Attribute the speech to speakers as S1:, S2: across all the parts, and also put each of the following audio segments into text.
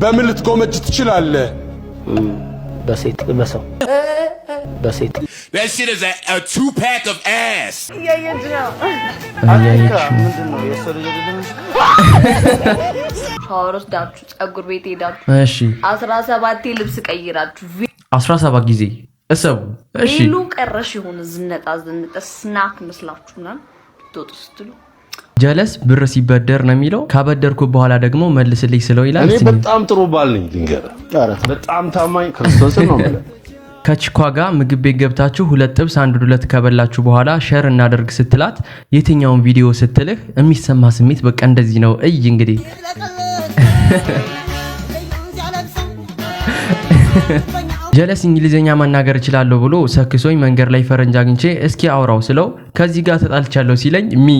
S1: በምን ልትጎመጅ ትችላለህ?
S2: በሴት በሰው በሴት
S3: That shit is a 2-pack of ass.
S4: ምንድነው የሰው ልጅ
S5: ሻወር ወስዳችሁ ጸጉር ቤት ሄዳችሁ
S2: እሺ
S5: 17 ልብስ ቀይራችሁ
S2: 17 ጊዜ እሰቡ እሺ
S5: ሌሉ ቀረሽ ይሁን ዝነጣ ስናክ መስላችሁና ስትሉ
S2: ጀለስ ብር ሲበደር ነው የሚለው ካበደርኩ በኋላ ደግሞ መልስልኝ ስለው ይላል።
S1: እኔ በጣም ጥሩ ባል ነኝ ድንገር በጣም ታማኝ ክርስቶስ ነው ማለት
S2: ከቺኳ ጋር ምግብ ቤት ገብታችሁ ሁለት ጥብስ አንድ ዱለት ከበላችሁ በኋላ ሼር እናደርግ ስትላት የትኛውን ቪዲዮ ስትልህ የሚሰማ ስሜት በቃ እንደዚህ ነው። እይ እንግዲህ ጀለስ እንግሊዘኛ መናገር እችላለሁ ብሎ ሰክሶኝ መንገር ላይ ፈረንጅ አግኝቼ እስኪ አውራው ስለው ከዚህ ጋር ተጣልቻለሁ ሲለኝ ሚ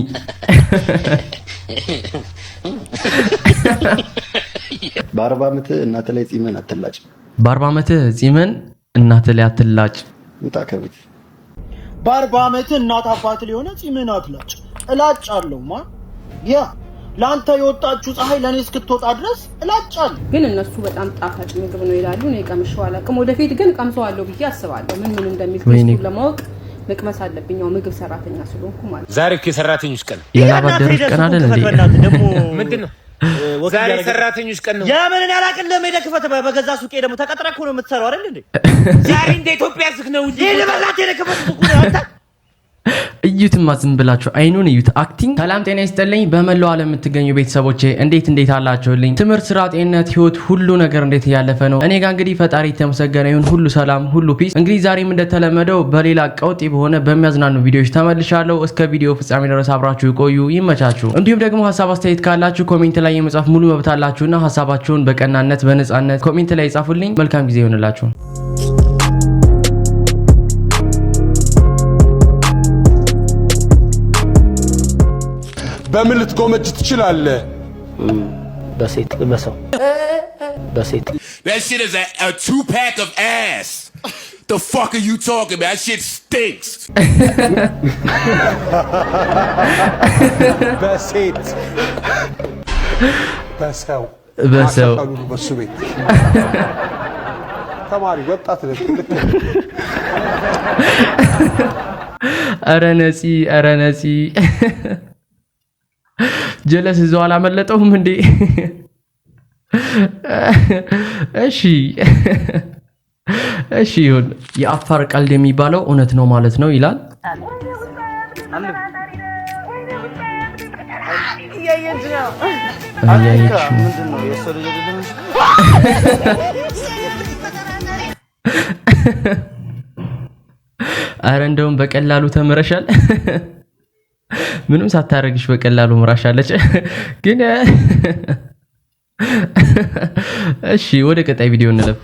S4: በ40 ዓመት እናት ላይ ጺምን አትላጭ።
S2: በ40 ዓመት ጺምን እናት ላይ አትላጭ።
S4: ውጣ ከቤት።
S6: በ40 ዓመት እናት አባት ሊሆነ ጺምን አትላጭ። እላጫለሁማ ያ ላንተ የወጣችሁ ፀሐይ ለኔ እስክትወጣ ድረስ እላጫለሁ።
S7: ግን እነሱ በጣም ጣፋጭ ምግብ ነው ይላሉ። እኔ ቀምሼው አላውቅም። ወደፊት ግን ቀምሰዋለሁ ብዬ አስባለሁ። ምን እንደሚፈስኩ ለማወቅ መቅመስ አለብኝ። ያው ምግብ ሰራተኛ ስለሆንኩ ማለት
S3: ዛሬ እኮ የሰራተኞች ቀን
S2: የላባደሮች ቀን አይደል እንዴ?
S3: ምንድነው ዛሬ የሰራተኞች ቀን ነው።
S6: ያምንን ያላቅልህ ሜዳ ክፈት። በገዛ ሱቄ ደግሞ ተቀጥረህ እኮ ነው የምትሰራው አይደል እንዴ?
S3: ዛሬ እንደ ኢትዮጵያ ዝግ ነው እንጂ
S6: ለበላት የከፈት ሱቁ አንተ
S2: እዩትማ ዝም ብላችሁ አይኑን እዩት። አክቲንግ። ሰላም ጤና ይስጥልኝ በመላው ዓለም የምትገኙ ቤተሰቦቼ እንዴት አላችሁልኝ? ትምህርት፣ ስራ፣ ጤንነት፣ ህይወት ሁሉ ነገር እንዴት ያለፈ ነው? እኔ ጋር እንግዲህ ፈጣሪ የተመሰገነ ይሁን ሁሉ ሰላም ሁሉ ፒስ። እንግዲህ ዛሬም እንደተለመደው በሌላ ቀውጢ በሆነ በሚያዝናኑ ቪዲዮዎች ተመልሻለሁ። እስከ ቪዲዮ ፍጻሜ ድረስ አብራችሁ ቆዩ። ይመቻችሁ። እንዲሁም ደግሞ ሐሳብ አስተያየት ካላችሁ ኮሜንት ላይ የመጻፍ ሙሉ መብት አላችሁና ሐሳባችሁን በቀናነት በነጻነት ኮሜንት ላይ ጻፉልኝ። መልካም ጊዜ ይሁንላችሁ።
S1: በምን ልትጎመጅ ትችላለህ?
S2: በሴት በሰው በሴት
S3: That shit is a 2-pack of ass. The fuck are you talking about? That shit stinks.
S1: በሴት በሰው በሱ ቤት ተማሪ ወጣት ልክ
S2: ኧረ ነፂ ጀለስ እዛው አላመለጠውም እንዴ? እሺ ይሁን። የአፋር ቀልድ የሚባለው እውነት ነው ማለት ነው ይላል።
S4: ምንድነው የሰው ልጅ
S2: አረ እንደውም በቀላሉ ተምረሻል። ምንም ሳታረግሽ በቀላሉ ምራሻለች። ግን እሺ ወደ ቀጣይ ቪዲዮ እንለፍ።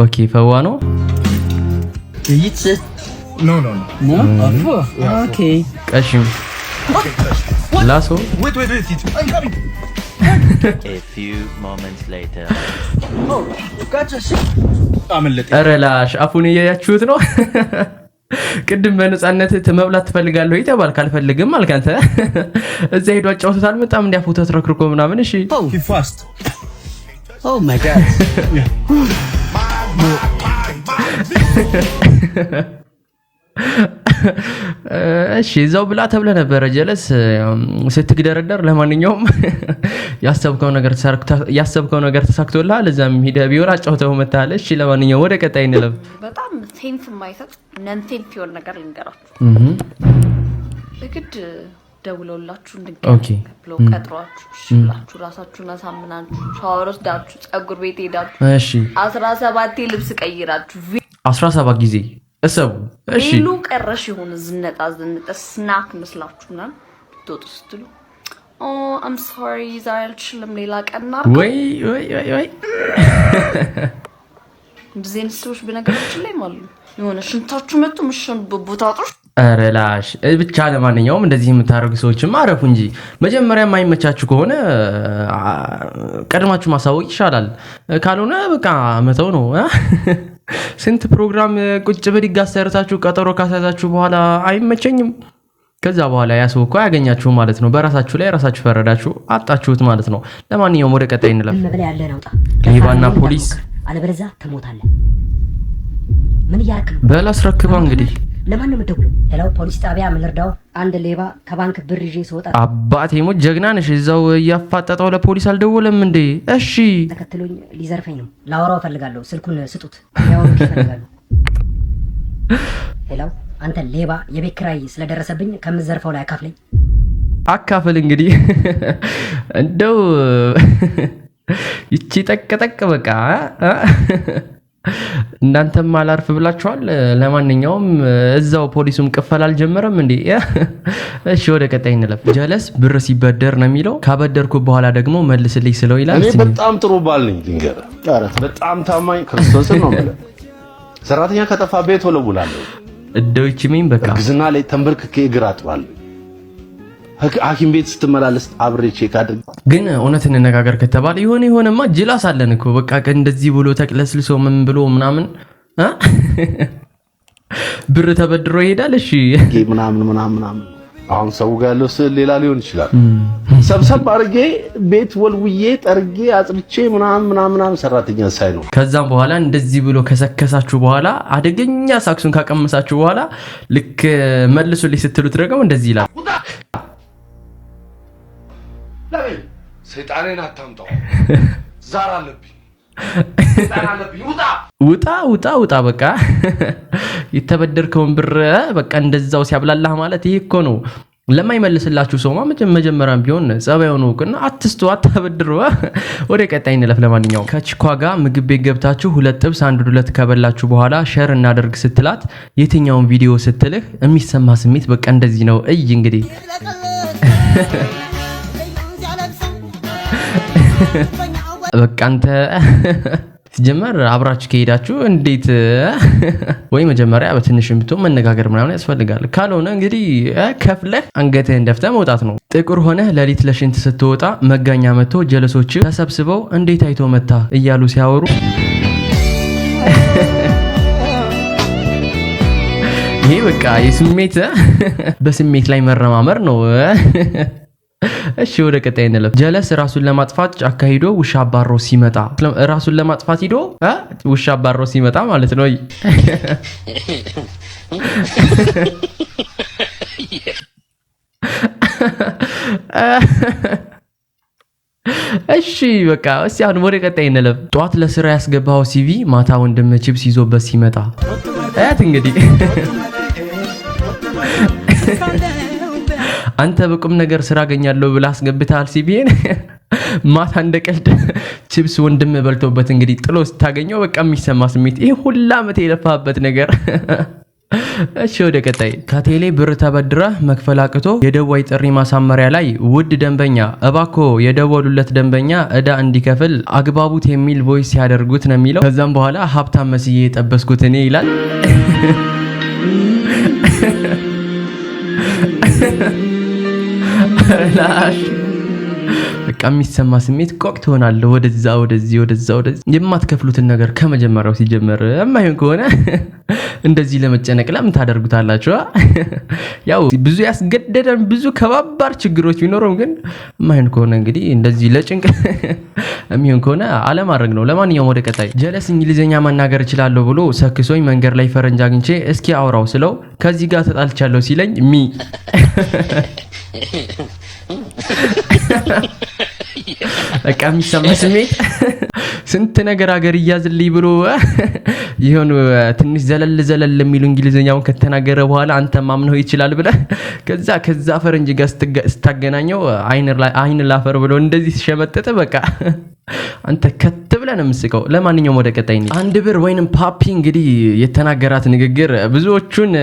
S2: ኦኬ ፈዋ ነው
S6: ኖ
S2: ኦኬ ቀሽም ላሶ
S6: wait
S8: A few moments later.
S2: አረላሽ አፉን እያያችሁት ነው። ቅድም በነጻነት መብላት ትፈልጋለህ ይተባል ካልፈልግም አልካንተ እዛ ሄዶ አጫውተታል በጣም እንዲያፉ ተትረክርኮ ምናምን። እሺ
S6: he fast
S8: Oh my god.
S2: እሺ እዛው ብላ ተብለ ነበር ጀለስ ስትግደረደር። ለማንኛውም ያሰብከው ነገር ተሳክቶልሃል። እዛም ሄደህ ቢሆን አጫውተው መታለ። እሺ ለማንኛውም ወደ ቀጣይ እንለፍ።
S5: በጣም ሴንስ የማይሰጥ ነንሴንስ የሆነ ነገር ልንገራችሁ። እግድ ደውለውላችሁ እንድንገናኝ ብለው ቀጥሯችሁ ብላችሁ ራሳችሁን አሳምናችሁ ሻወር ወስዳችሁ ጸጉር ቤት ሄዳችሁ
S2: እሺ
S5: 17 ልብስ ቀይራችሁ
S2: 17 ጊዜ እሰቡ። እሺ
S5: ሌሉ ቀረሽ ይሁን ዝነጣ ስናክ መስላችሁና ስትሉ I'm sorry ዛሬ አልችልም ሌላ ቀን አድርጉ።
S2: ወይ
S5: እንደዚህ ሰዎች በነገራችን ላይ ማለት ነው የሆነ ሽንታችሁ መጥቶ ምሽን ቦታጣሽ
S2: አረላሽ ብቻ። ለማንኛውም እንደዚህ የምታረጉ ሰዎችም አረፉ እንጂ መጀመሪያ የማይመቻችሁ ከሆነ ቀድማችሁ ማሳወቅ ይሻላል። ካልሆነ በቃ መተው ነው። ስንት ፕሮግራም ቁጭ ብድግ አሰርታችሁ ቀጠሮ ካሳዛችሁ በኋላ አይመቸኝም ከዛ በኋላ ያሰውኩ ያገኛችሁ ማለት ነው በራሳችሁ ላይ ራሳችሁ ፈረዳችሁ አጣችሁት ማለት ነው ለማንኛውም ወደ ቀጣይ እንለፍ ሌባና ፖሊስ
S9: አለበለዛ ተሞታለህ ምን ያርክሉ
S2: በላስረክባ እንግዲህ
S9: ለማን ነው የምትደውለው ሄሎ ፖሊስ ጣቢያ ምን ልርዳው አንድ ሌባ ከባንክ ብር ይዤ ስወጣ
S2: አባቴ ሞት ጀግና ነሽ እዛው ያፋጣጣው ለፖሊስ አልደወለም እንዴ እሺ
S9: ተከትሎኝ ሊዘርፈኝ ነው ላወራው ፈልጋለሁ ስልኩን ስጡት ያው ይፈልጋሉ ሄሎ አንተ ሌባ የቤት ኪራይ ስለደረሰብኝ ከምዘርፈው ላይ
S2: አካፍል እንግዲህ እንደው ይቺ ጠቅጠቅ በቃ እናንተም አላርፍ ብላችኋል ለማንኛውም እዛው ፖሊሱም ቅፈል አልጀመረም እንዴ እሺ ወደ ቀጣይ እንለፍ ጀለስ ብር ሲበደር ነው የሚለው ካበደርኩ በኋላ ደግሞ መልስልኝ ስለው ይላል
S1: እኔ በጣም ጥሩ ባል ነኝ ልንገር በጣም ታማኝ ክርስቶስ ነው ማለት ሰራተኛ ከጠፋ ቤት ወለውላለሁ
S2: እደውች ምን በቃ
S1: ግዝና ላይ ተንበርክኬ እግር አጥባለሁ ሐኪም ቤት ስትመላለስ አብሬ ቼክ አድርግ
S2: ግን እውነት እንነጋገር ከተባለ የሆነማ ጅላስ አለን እኮ በቃ እንደዚህ ብሎ ተቅለስልሶ ምን ብሎ ምናምን ብር ተበድሮ ይሄዳል እሺ
S1: ምናምን አሁን ሰው ጋር ያለው ሌላ ሊሆን ይችላል ሰብሰብ አርጌ ቤት ወልውዬ ጠርጌ አጥብቼ ምናምን ሰራተኛ ሳይ ነው
S2: ከዛም በኋላ እንደዚህ ብሎ ከሰከሳችሁ በኋላ አደገኛ ሳክሱን ካቀመሳችሁ በኋላ ልክ መልሱልኝ ስትሉት ደግሞ እንደዚህ ይላል
S1: ሰይጣኔን አታምጣው ዛር አለብኝ
S2: ውጣ በቃ የተበደርከውን ብር በቃ እንደዛው ሲያብላላህ ማለት ይሄ እኮ ነው ለማይመልስላችሁ ሰውማ መጀመሪያም ቢሆን ጸባዩን ወቅና አትስቱ አታበድሩ ወደ ቀጣይ እንለፍ ለማንኛውም ከቺኳጋ ምግብ ቤት ገብታችሁ ሁለት ጥብስ አንድ ዱለት ከበላችሁ በኋላ ሼር እናደርግ ስትላት የትኛውን ቪዲዮ ስትልህ የሚሰማ ስሜት በቃ እንደዚህ ነው እይ እንግዲህ በቃ አንተ ሲጀመር አብራችሁ ከሄዳችሁ እንዴት ወይ መጀመሪያ በትንሽም ብትሆን መነጋገር ምናምን ያስፈልጋል ካልሆነ እንግዲህ ከፍለህ አንገትህን ደፍተህ መውጣት ነው ጥቁር ሆነህ ለሊት ለሽንት ስትወጣ መጋኛ መጥቶ ጀለሶች ተሰብስበው እንዴት አይቶ መታ እያሉ ሲያወሩ ይሄ በቃ የስሜት በስሜት ላይ መረማመር ነው እሺ ወደ ቀጣይ እንለፍ ጀለስ ራሱን ለማጥፋት ጫካ ሄዶ ውሻ አባሮ ሲመጣ ራሱን ለማጥፋት ሄዶ ውሻ አባሮ ሲመጣ ማለት ነው እሺ በቃ እስቲ አሁን ወደ ቀጣይ እንለፍ ጧት ለስራ ያስገባው ሲቪ ማታ ወንድም ቺፕስ ይዞበት ሲመጣ አያት እንግዲህ አንተ በቁም ነገር ስራ አገኛለሁ ብላ አስገብታል ሲቪን ማታ እንደቀልድ ቺፕስ ወንድም በልቶበት እንግዲህ ጥሎ ስታገኘው በቃ የሚሰማ ስሜት ይሄ ሁላ አመት የለፋበት ነገር እሺ ወደ ቀጣይ ከቴሌ ብር ተበድረ መክፈል አቅቶ የደዋይ ጥሪ ማሳመሪያ ላይ ውድ ደንበኛ እባኮ የደወሉለት ደንበኛ እዳ እንዲከፍል አግባቡት የሚል ቮይስ ያደርጉት ነው የሚለው ከዛም በኋላ ሀብታም መስዬ የጠበስኩት እኔ ይላል ላሽ በቃ የሚሰማ ስሜት ቆቅ ትሆናለህ ወደዚህ የማትከፍሉትን ነገር ከመጀመሪያው ሲጀመር የማይሆን ከሆነ እንደዚህ ለመጨነቅ ለምን ታደርጉታላችሁ ያው ብዙ ያስገደደን ብዙ ከባባር ችግሮች ቢኖርም ግን የማይሆን ከሆነ እንግዲህ እንደዚህ ለጭንቅ የሚሆን ከሆነ አለማድረግ ነው ለማንኛውም ወደ ቀጣይ ጀለስ እንግሊዘኛ መናገር እችላለሁ ብሎ ሰክሶኝ መንገድ ላይ ፈረንጅ አግኝቼ እስኪ አውራው ስለው ከዚህ ጋር ተጣልቻለሁ ሲለኝ በቃ የሚሰማ ስሜት ስንት ነገር አገር ይያዝልኝ ብሎ ይሁን ትንሽ ዘለል የሚሉ እንግሊዘኛውን ከተናገረ በኋላ አንተ ማምነው ይችላል ብለ ከዛ ፈረንጅ ጋር ስታገናኘው አይን ላፈር ብሎ እንደዚህ ሲሸመጠጥ በቃ አንተ ከተብለን መስቀው ለማንኛውም ወደ ቀጣይ ነው አንድ ብር ወይንም ፓፒ እንግዲህ የተናገራት ንግግር ብዙዎቹን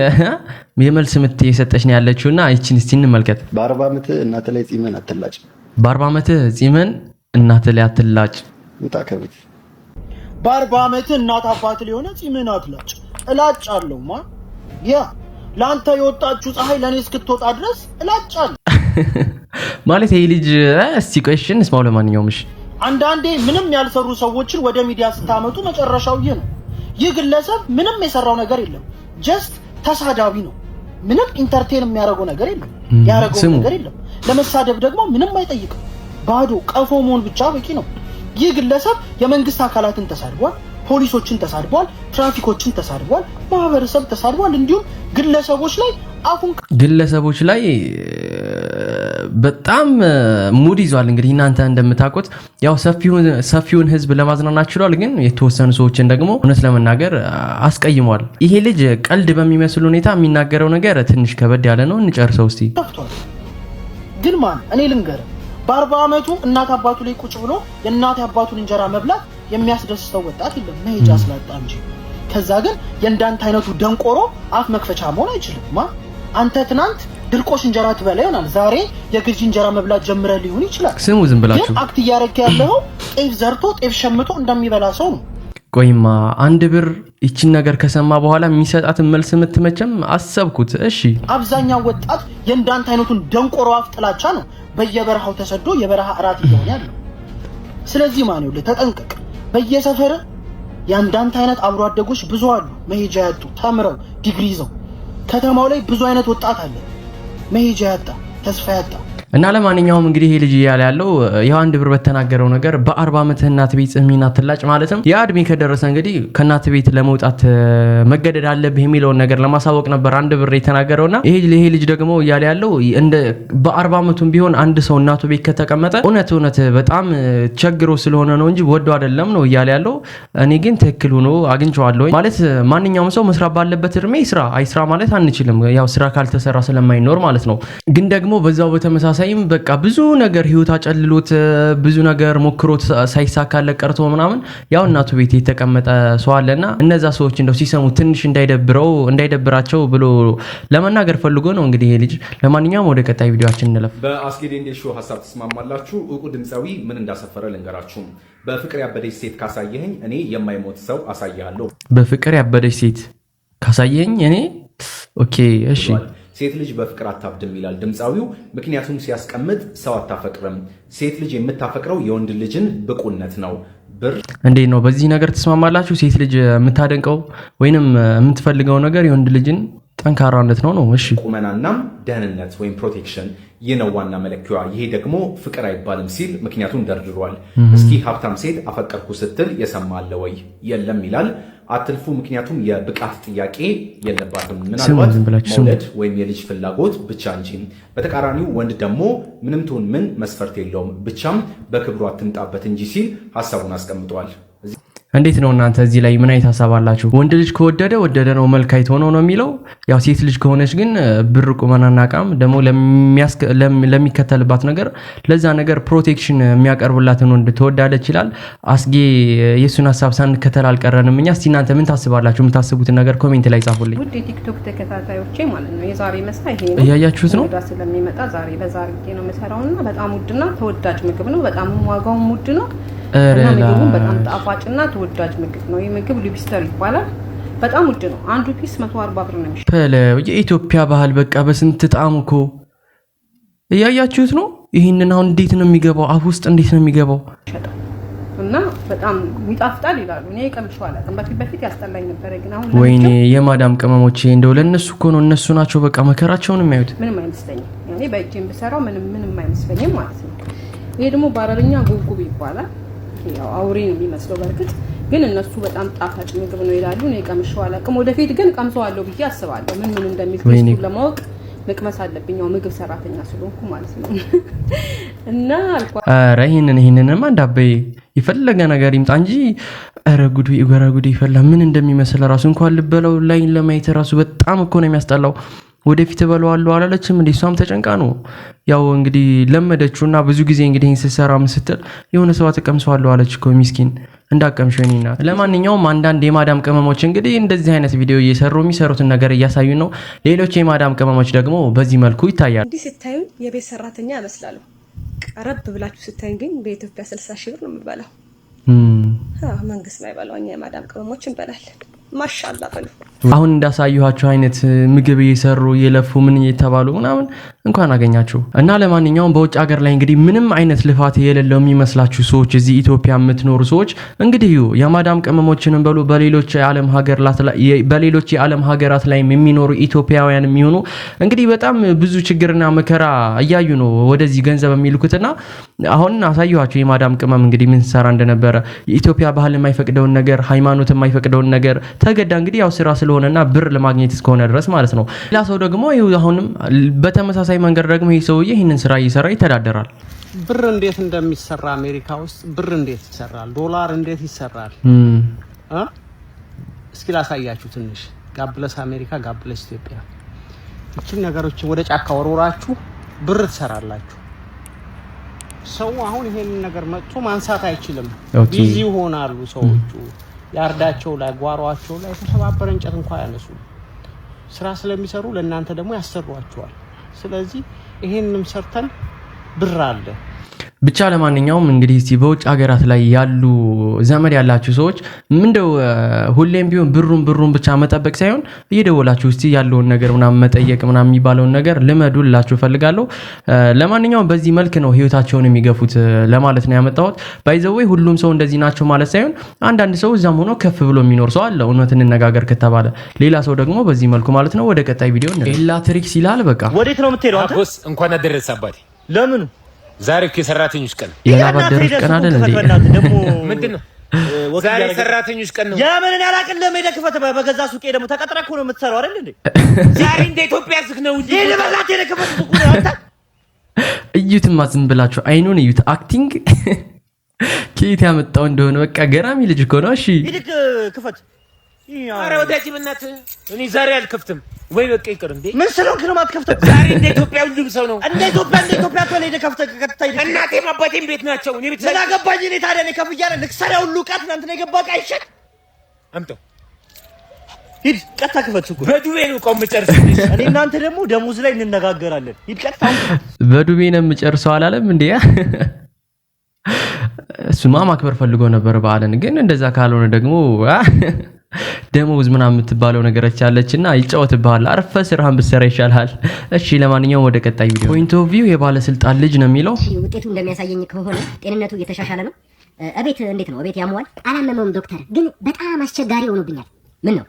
S2: የመልስ ምት የሰጠች ነው ያለችውና እቺን እስቲ እንመልከት
S4: በ40 ዓመት እናት ላይ ጺምን አትላጭ
S2: በ40 ዓመት ጺምን እናት ላይ አትላጭ
S4: ውጣ ከቤት
S6: በ40 ዓመት እናት አባት ሊሆነ ጺምን አትላጭ እላጫለሁማ ያ ላንተ የወጣችሁ ፀሐይ ለኔ እስክትወጣ ድረስ እላጫለሁ
S2: ማለት ይሄ ልጅ እስቲ ቆይሽን ስማው ለማንኛውም እሺ
S6: አንዳንዴ ምንም ያልሰሩ ሰዎችን ወደ ሚዲያ ስታመጡ መጨረሻው ይህ ነው ይህ ግለሰብ ምንም የሰራው ነገር የለም ጀስት ተሳዳቢ ነው ምንም ኢንተርቴን የሚያደርገው ነገር የለም፣ ያደረገው ነገር የለም። ለመሳደብ ደግሞ ምንም አይጠይቅም። ባዶ ቀፎ መሆን ብቻ በቂ ነው። ይህ ግለሰብ የመንግስት አካላትን ተሳድቧል፣ ፖሊሶችን ተሳድቧል፣ ትራፊኮችን ተሳድቧል፣ ማህበረሰብ ተሳድቧል። እንዲሁም ግለሰቦች ላይ በጣም ሙድ ይዟል። እንግዲህ እናንተ እንደምታውቁት ያው ሰፊውን ህዝብ ለማዝናናት ችሏል፣ ግን የተወሰኑ ሰዎችን ደግሞ እውነት ለመናገር አስቀይሟል። ይሄ ልጅ ቀልድ በሚመስል ሁኔታ የሚናገረው ነገር ትንሽ ከበድ ያለ ነው። እንጨርሰው እስቲ። ግን ማን እኔ ልንገርህ በ40 ዓመቱ እናት አባቱ ላይ ቁጭ ብሎ የእናት አባቱን እንጀራ መብላት የሚያስደስተው ወጣት የለም መሄጃ ስላጣ እንጂ። ከዛ ግን የእንዳንተ አይነቱ ደንቆሮ አፍ መክፈቻ መሆን አይችልም። አንተ ትናንት ድርቆሽ እንጀራ ትበላ ይሆናል፣ ዛሬ የግዢ እንጀራ መብላት ጀምረህ ሊሆን ይችላል።
S2: ስሙ ዝም ብላችሁ
S6: ግን አክት እያደረግህ ያለኸው ጤፍ ዘርቶ ጤፍ ሸምቶ እንደሚበላ ሰው ነው።
S2: ቆይማ አንድ ብር ይቺን ነገር ከሰማ በኋላ የሚሰጣትን መልስ የምትመቸም አሰብኩት። እሺ
S6: አብዛኛው ወጣት የእንዳንተ አይነቱን ደንቆሮ አፍ ጥላቻ ነው በየበረሃው ተሰዶ የበረሃ እራት እየሆነ ያለው። ስለዚህ ማን ይኸውልህ ተጠንቀቅ። በየሰፈር ያንዳንተ አይነት አብሮ አደጎች ብዙ አሉ፣ መሄጃ ያጡ ተምረው ዲግሪ ይዘው። ከተማው ላይ ብዙ አይነት ወጣት አለ መሄጃ ያጣ ተስፋ ያጣ።
S2: እና ለማንኛውም እንግዲህ ይሄ ልጅ እያለ ያለው ያው አንድ ብር በተናገረው ነገር በ40 ዓመት እናት ቤት ጽሚና ትላጭ ማለትም ያ እድሜ ከደረሰ እንግዲህ ከእናት ቤት ለመውጣት መገደድ አለብህ የሚለውን ነገር ለማሳወቅ ነበር አንድ ብር የተናገረውና ይሄ ልጅ ደግሞ እያለ ያለው እንደ በ40 ዓመቱም ቢሆን አንድ ሰው እናቱ ቤት ከተቀመጠ እውነት በጣም ቸግሮ ስለሆነ ነው እንጂ ወዶ አይደለም ነው እያለ ያለው። እኔ ግን ትክክል ሆኖ አግኝቼዋለሁ። ማለት ማንኛውም ሰው መስራት ባለበት እድሜ አይስራ ማለት አንችልም፣ ያው ስራ ካልተሰራ ስለማይኖር ማለት ነው። ግን ደግሞ በዛው በተመሳሳይ በቃ ብዙ ነገር ህይወት አጨልሎት ብዙ ነገር ሞክሮት ሳይሳካለት ቀርቶ ምናምን ያው እናቱ ቤት የተቀመጠ ሰው አለና እነዛ ሰዎች እንደው ሲሰሙ ትንሽ እንዳይደብራቸው ብሎ ለመናገር ፈልጎ ነው እንግዲህ ይሄ ልጅ። ለማንኛውም ወደ ቀጣይ ቪዲዮአችን እንለፍ።
S10: በአስጌ ዴንዴ ሾው ሐሳብ ተስማማላችሁ? ዕውቁ ድምጻዊ ምን እንዳሰፈረ ልንገራችሁ። በፍቅር ያበደች ሴት ካሳየኸኝ እኔ የማይሞት ሰው አሳያለሁ።
S2: በፍቅር ያበደች ሴት ካሳየኸኝ እኔ ኦኬ እሺ።
S10: ሴት ልጅ በፍቅር አታብድም ይላል ድምፃዊው። ምክንያቱም ሲያስቀምጥ ሰው አታፈቅርም፣ ሴት ልጅ የምታፈቅረው የወንድ ልጅን ብቁነት ነው።
S2: እንዴት ነው በዚህ ነገር ተስማማላችሁ? ሴት ልጅ የምታደንቀው ወይንም የምትፈልገው ነገር የወንድ ልጅን ጠንካራነት ነው። እሺ
S10: ቁመናና ደህንነት ወይም ፕሮቴክሽን ይህ ነው ዋና መለኪያዋ። ይሄ ደግሞ ፍቅር አይባልም ሲል ምክንያቱም ደርድሯል። እስኪ ሀብታም ሴት አፈቀርኩ ስትል የሰማለ ወይ? የለም ይላል። አትልፉ፣ ምክንያቱም የብቃት ጥያቄ የለባትም፣ ምናልባት መውለድ ወይም የልጅ ፍላጎት ብቻ እንጂ። በተቃራኒው ወንድ ደግሞ ምንም ትሁን ምን መስፈርት የለውም፣ ብቻም በክብሩ አትምጣበት እንጂ ሲል ሀሳቡን አስቀምጧል።
S2: እንዴት ነው እናንተ እዚህ ላይ ምን አይነት ሐሳብ አላችሁ? ወንድ ልጅ ከወደደ ነው መልክ አይቶ ነው የሚለው። ያው ሴት ልጅ ከሆነች ግን ብር ቁመናና ቃም ደግሞ ለሚከተልባት ነገር ለዛ ነገር ፕሮቴክሽን የሚያቀርብላትን ወንድ ተወዳለች ይላል። አስጌ የሱን ሐሳብ ሳንከተል አልቀረንም እኛ። እስቲ እናንተ ምን ታስባላችሁ? የምታስቡትን ነገር ኮሜንት ላይ ጻፉልኝ።
S7: ውድ የቲክቶክ ተከታታዮቼ ማለት ነው የዛሬ መሳ ይሄ ነው።
S2: እያያችሁት ነው
S7: ስለሚመጣ ዛሬ በዛሬ ነው መሰራውና በጣም ውድና ተወዳጅ ምግብ ነው። በጣም ዋጋውም ውድ ነው። እና ምግቡም በጣም ጣፋጭና ተወዳጅ ምግብ ነው። ይህ ምግብ ሊብስተር ይባላል። በጣም ውድ ነው። አንዱ ፒስ 140 ብር ነው የሚሸጠው።
S2: የኢትዮጵያ ባህል በቃ በስንት ጣዕም እኮ እያያችሁት ነው። ይሄንን አሁን እንዴት ነው የሚገባው? አፍ ውስጥ እንዴት ነው የሚገባው?
S7: እና በጣም ይጣፍጣል ይላሉ። እኔ ቀምሼው አላውቅም። በፊት ያስጠላኝ ነበር፣ ግን አሁን
S2: ወይኔ የማዳም ቅመሞቼ እንደው ለነሱ እኮ ነው፣ እነሱ ናቸው በቃ መከራቸውን የሚያዩት።
S7: ምንም አይመስለኝም። እኔ በእጄም ብሰራው ምንም አይመስለኝም ማለት ነው። ይሄ ደግሞ በአረብኛ ጉጉብ ይባላል። ያው አውሬ ነው የሚመስለው። በርግጥ ግን እነሱ በጣም ጣፋጭ ምግብ ነው ይላሉ። እኔ ቀምሼው አላውቅም። ወደፊት ግን ቀምሰዋለሁ ብዬ አስባለሁ። ምን እንደሚል ለማወቅ መቅመስ አለብኝ። ያው ምግብ ሰራተኛ ስለሆንኩ ማለት ነው። እና
S2: አረ ይሄንንማ እንዳበይ ይፈለገ ነገር ይምጣ እንጂ አረ ጉዱ ይፈላ ምን እንደሚመስል ራሱ እንኳን ልበለው ላይ ለማየት ራሱ በጣም እኮ ነው የሚያስጠላው። ወደፊት በለዋለሁ አላለችም እንዴ? እሷም ተጨንቃ ነው ያው እንግዲህ ለመደችውና ብዙ ጊዜ እንግዲህ እንስሰራ ምስትል የሆነ ሰው ተቀምሰዋለሁ አለች እኮ ሚስኪን እንዳቀምሸኝና። ለማንኛውም አንዳንድ የማዳም ቅመሞች እንግዲህ እንደዚህ አይነት ቪዲዮ እየሰሩ የሚሰሩትን ነገር እያሳዩ ነው። ሌሎች የማዳም ቅመሞች ደግሞ በዚህ መልኩ ይታያል።
S11: እንዲህ ስታዩን የቤት ሰራተኛ ያመስላሉ። ቀረብ ብላችሁ ስታዩን ግን በኢትዮጵያ 60 ሺህ ብር ነው የምበላው። መንግስት ማይበላው እኛ የማዳም ቅመሞች እንበላለን። ማሻአላ በሉ።
S6: አሁን እንዳሳዩኋችሁ አይነት ምግብ እየሰሩ እየለፉ ምን እየተባሉ ምናምን እንኳን አገኛችሁ እና ለማንኛውም በውጭ ሀገር ላይ እንግዲህ ምንም አይነት ልፋት የሌለው የሚመስላችሁ ሰዎች እዚህ ኢትዮጵያ የምትኖሩ ሰዎች እንግዲህ የማዳም ቅመሞችንም በሉ በሌሎች የዓለም ሀገራት ላይ የሚኖሩ ኢትዮጵያውያን የሚሆኑ እንግዲህ በጣም ብዙ ችግርና መከራ እያዩ ነው ወደዚህ ገንዘብ የሚልኩትና አሁን አሳዩኋችሁ የማዳም ቅመም እንግዲህ ምን ሰራ እንደነበረ የኢትዮጵያ ባህል የማይፈቅደውን ነገር ሃይማኖት የማይፈቅደውን ነገር ተገዳ እንግዲህ ያው ስራ ስለሆነና ብር ለማግኘት እስከሆነ ድረስ ማለት ነው። ሌላ ሰው ደግሞ አሁንም በተመሳሳይ መንገድ ደግሞ ይሄ ሰውዬ ይሄንን ስራ እየሰራ ይተዳደራል።
S12: ብር እንዴት እንደሚሰራ አሜሪካ ውስጥ ብር እንዴት ይሰራል? ዶላር እንዴት ይሰራል? እስኪ ላሳያችሁ ትንሽ። ጋብለስ አሜሪካ፣ ጋብለስ ኢትዮጵያ። እቺን ነገሮችን ወደ ጫካ ወሮራችሁ ብር ትሰራላችሁ። ሰው አሁን ይሄንን ነገር መጥቶ ማንሳት አይችልም። ቢዚ ሆናሉ ሰዎቹ። ያርዳቸው ላይ ጓሯቸው ላይ የተሰባበረ እንጨት እንኳን ያነሱ ስራ ስለሚሰሩ ለእናንተ ደግሞ ያሰሯቸዋል። ስለዚህ ይሄንንም ሰርተን ብር አለ።
S6: ብቻ ለማንኛውም እንግዲህ እስቲ በውጭ ሀገራት ላይ ያሉ ዘመድ ያላችሁ ሰዎች ምንድነው ሁሌም ቢሆን ብሩን ብቻ መጠበቅ ሳይሆን እየደወላችሁ እስቲ ያለውን ነገር ምናምን መጠየቅ ምናምን የሚባለውን ነገር ልመዱላችሁ ፈልጋለሁ። ለማንኛውም በዚህ መልክ ነው ህይወታቸውን የሚገፉት ለማለት ነው ያመጣሁት። ባይዘዌ ሁሉም ሰው እንደዚህ ናቸው ማለት ሳይሆን አንዳንድ ሰው እዛም ሆኖ ከፍ ብሎ የሚኖር ሰው አለ። እውነት እንነጋገር ከተባለ ሌላ ሰው ደግሞ በዚህ መልኩ ማለት ነው። ወደ ቀጣይ ቪዲዮ ነው። ኤላትሪክስ ይላል። በቃ
S13: ወዴት ነው የምትሄደው አንተ?
S14: ቦስ እንኳን አደረሰ አባቴ።
S13: ለምን?
S14: ዛሬ የሰራተኞች ቀን
S6: የላባደረስ ቀን አይደል እንዴ?
S14: ምንድነው ዛሬ የሰራተኞች ቀን ነው።
S13: ያምን ያላቅን ለምን ደክፈት በገዛ ሱቄ ደግሞ ተቀጥረህ ነው የምትሰራው አይደል እንዴ?
S14: ዛሬ እንደ ኢትዮጵያ ዝግ ነው እንጂ
S13: ለበላት የደክፈት ሱቁ ነው አንተ።
S6: እዩትማ ዝም ብላችሁ አይኑን እዩት። አክቲንግ ከየት ያመጣው እንደሆነ በቃ ገራሚ ልጅ እኮ ነው። እሺ
S13: ይልክ ክፈት።
S14: ኧረ ወዳጅ በእናትህ እኔ ዛሬ አልከፍትም ወይ በቃ ይቅር እንዴ።
S13: ምን ስለሆንክ ነው የማትከፍተው?
S14: ዛሬ እንደ ኢትዮጵያ ሁሉም ሰው ነው
S13: እንደ ኢትዮጵያ ተለ ከፍተህ ከታይ
S14: እናቴም አባቴም ቤት ናቸው። እኔ ብቻ
S13: ገባኝ። እኔ ታዲያ እኔ ከፍያለሁ ልክሰሪያ ሁሉ ቃት እናንተ ነው የገባ ቃ ይሸጥ
S14: አምጣው።
S13: ሂድ ቀጥታ ክፈት ሱቁ።
S14: በዱቤ ነው ቆም ጨርስ።
S13: እኔ እናንተ ደግሞ ደሞዝ ላይ እንነጋገራለን። ሂድ ቀጥታ
S6: በዱቤ ነው የምጨርሰው አላለም እንዴ? እሱማ ማክበር ፈልጎ ነበር በዓልን። ግን እንደዛ ካልሆነ ደግሞ ደሞዝ ምናምን የምትባለው ነገሮች አለችና ይጫወትብሃል። አርፈ ስራህን ብትሰራ ይሻልሃል። እሺ ለማንኛውም ወደ ቀጣይ ቪዲዮ። ፖይንት ኦፍ ቪው የባለስልጣን ልጅ ነው የሚለው።
S9: ውጤቱ እንደሚያሳየኝ ከሆነ ጤንነቱ እየተሻሻለ ነው። እቤት እንዴት ነው? እቤት ያሟል? አላመመውም ዶክተር፣ ግን በጣም አስቸጋሪ ሆኖብኛል። ምን ነው?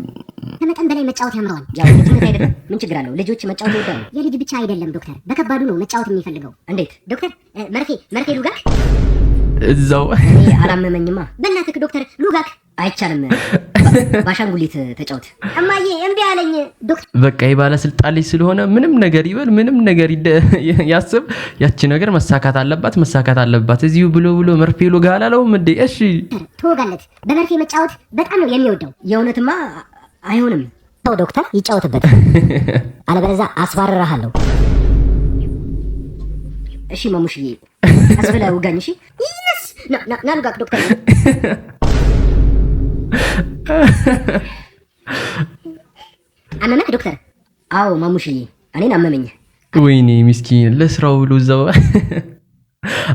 S9: ከመጠን በላይ መጫወት ያምረዋል። ያው ትምህርት አይደለም ምን ችግር አለው? ልጆች መጫወት ይወዳሉ። የልጅ ብቻ አይደለም ዶክተር፣ በከባዱ ነው መጫወት የሚፈልገው። እንዴት ዶክተር? መርፌ ሉጋክ
S6: እዛው
S9: አላመመኝማ። በእናትህ ዶክተር ሉጋክ አይቻልም። ባሻንጉሊት ተጫውት። እማዬ እምቢ አለኝ ዶክተር።
S6: በቃ የባለስልጣን ልጅ ስለሆነ ምንም ነገር ይበል ምንም ነገር ያስብ ያቺ ነገር መሳካት አለባት። እዚሁ ብሎ መርፌ ሉጋ አላለውም እንዴ? እሺ
S9: ተወጋለት። በመርፌ መጫወት በጣም ነው የሚወደው። የእውነትማ አይሆንም። ተው ዶክተር ይጫወትበት፣ አለበለዚያ አስባርራለሁ። እሺ ማሙሽዬ አስበላ ውጋኝ። እሺ ና ሉጋክ ዶክተር። አመመክ ዶክተር? አዎ ማሙሽዬ እኔን አመመኝ።
S6: ወይኔ ምስኪን ለስራው ብሎ እዛው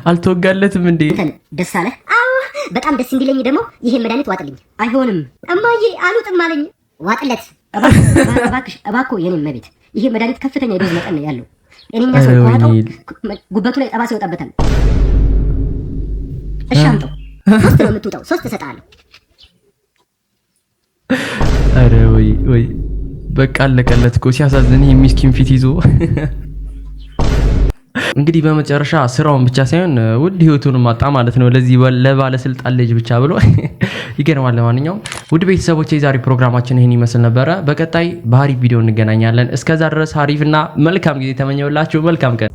S6: አልተወጋለትም እንዴ?
S9: ደስ አለ? አዎ በጣም ደስ እንዲለኝ ደግሞ ይሄን መድኃኒት ዋጥልኝ። አይሆንም እማዬ አሉጥም አለኝ። ዋጥለት እባክዎ የኔ መቤት። ይሄ መድኃኒት ከፍተኛ የዶዝ መጠን ነው ያለው። እኔኛ ሰው ዋጣው ጉበቱ ላይ ጠባሳ ይወጣበታል። እሺ አምጣው። 3 ነው የምትውጣው። 3 እሰጥሃለሁ።
S6: አረ ወይ በቃ አለቀለት እኮ ሲያሳዝን ይሄ ምስኪን ፊት ይዞ። እንግዲህ በመጨረሻ ስራውን ብቻ ሳይሆን ውድ ህይወቱንም ማጣ ማለት ነው ለዚህ ለባለስልጣን ልጅ ብቻ ብሎ ይገርማል። ለማንኛውም ውድ ቤተሰቦቼ የዛሬ ፕሮግራማችን ይሄን ይመስል ነበረ። በቀጣይ በአሪፍ ቪዲዮ እንገናኛለን። እስከዛ ድረስ አሪፍና መልካም ጊዜ ተመኘውላችሁ። መልካም ቀን።